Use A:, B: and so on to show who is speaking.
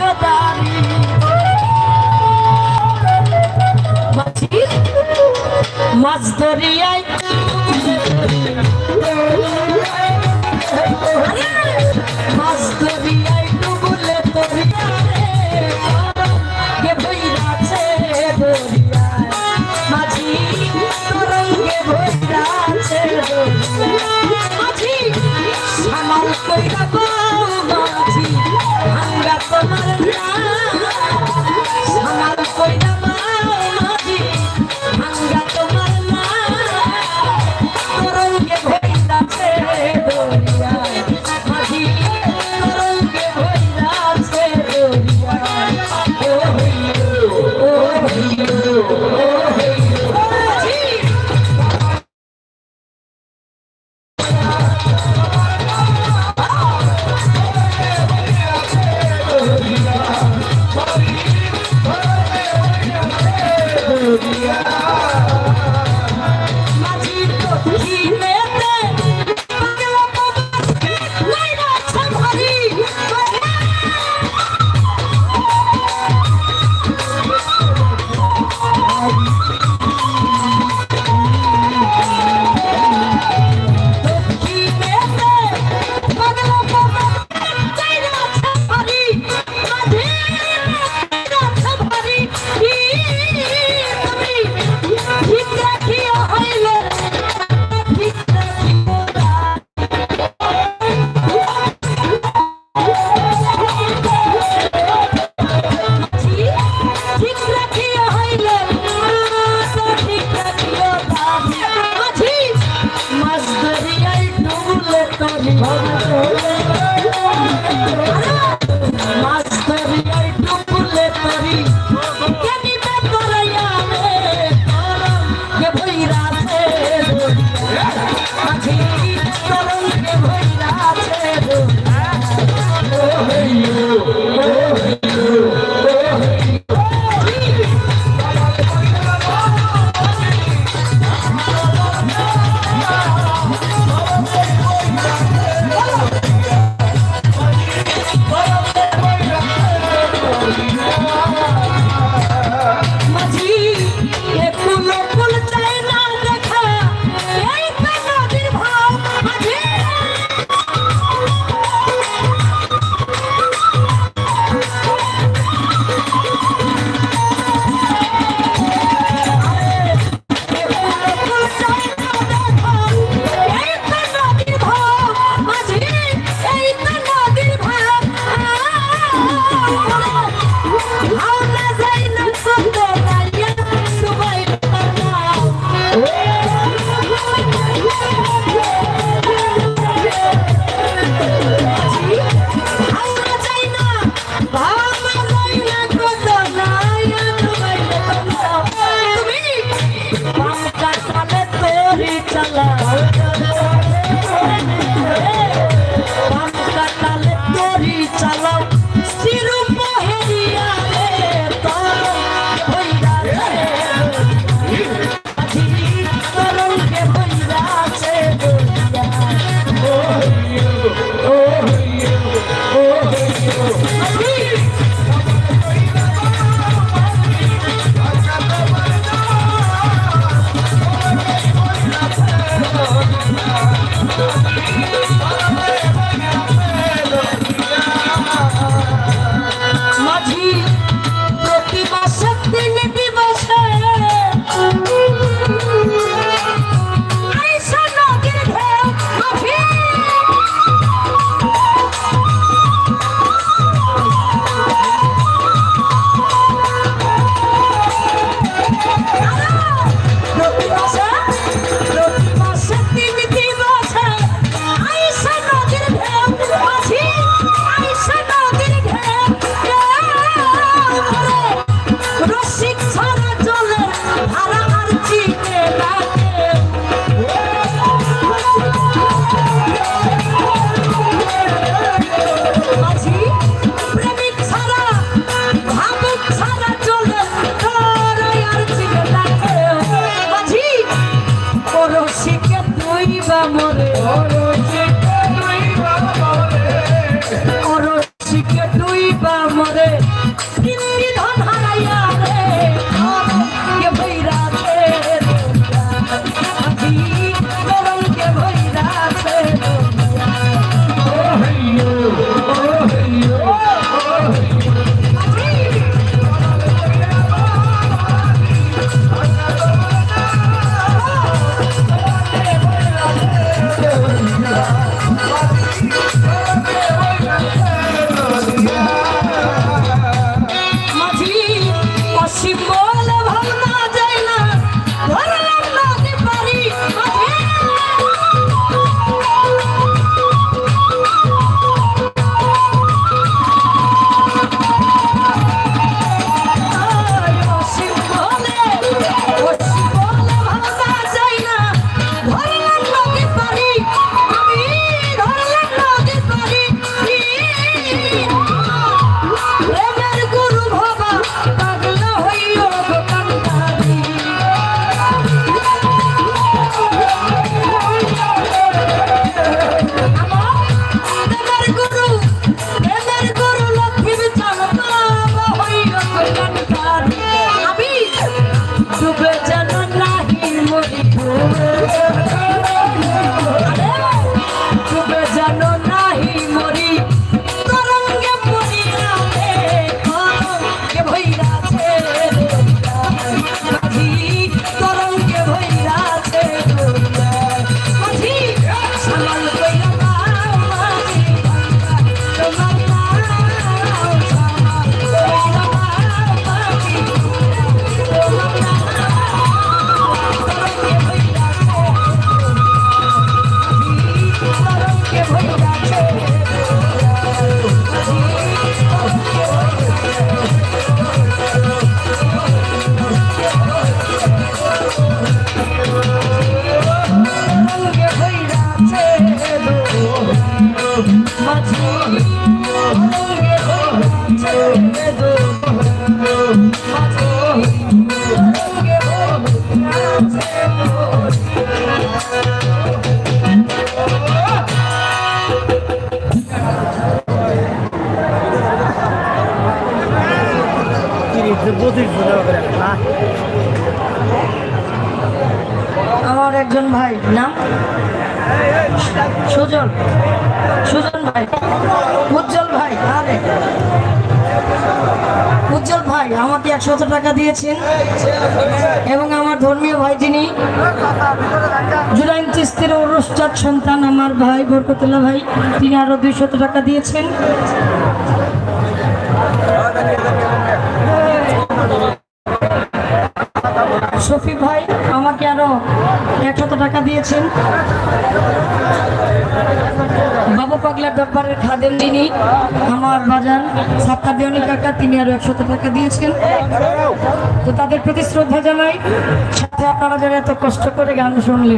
A: ঠিকাদারি মাছ দরিয়ায় মাছ দরিয়ায় ডুবলে দরিয়ারে ভৈরাছে দরিয়ায় মাঝি তরঙ্গে ভৈরাছে মাঝি সামাল কইরা বাউ মাঝি ভাঙ্গা তোমার সামাল কইরা বাউ মাঝি ভাঙ্গা তোমার না তরঙ্গে ভৈরাছে দরিয়ায় মাঝি তরঙ্গে ভৈরাছে দরিয়ায় ও হইলো ও হইলো ও হইলো মাঝি আমার একজন ভাই নাম সুজন, সুজন ভাই, উজ্জ্বল ভাই, আরে উজ্জ্বল ভাই আমাকে 100 টাকা দিয়েছেন এবং আমার ধর্মীয় ভাই যিনি জুরাইন চিস্তির ঔরসজাত সন্তান আমার ভাই বরকতুল্লাহ ভাই, তিনি আরো 200 টাকা দিয়েছেন। শফি ভাই আমাকে আরো 100 টাকা দিয়েছেন। বাবু পাগলার দরবারের খাদেম যিনি আমার বাজান সাত্তার দেওয়ানি কাকা, তিনি আরো 100 টাকা দিয়েছেন। তো তাদের প্রতি শ্রদ্ধা জানাই, সাথে আপনারা যারা এত কষ্ট করে গান শুনলেন।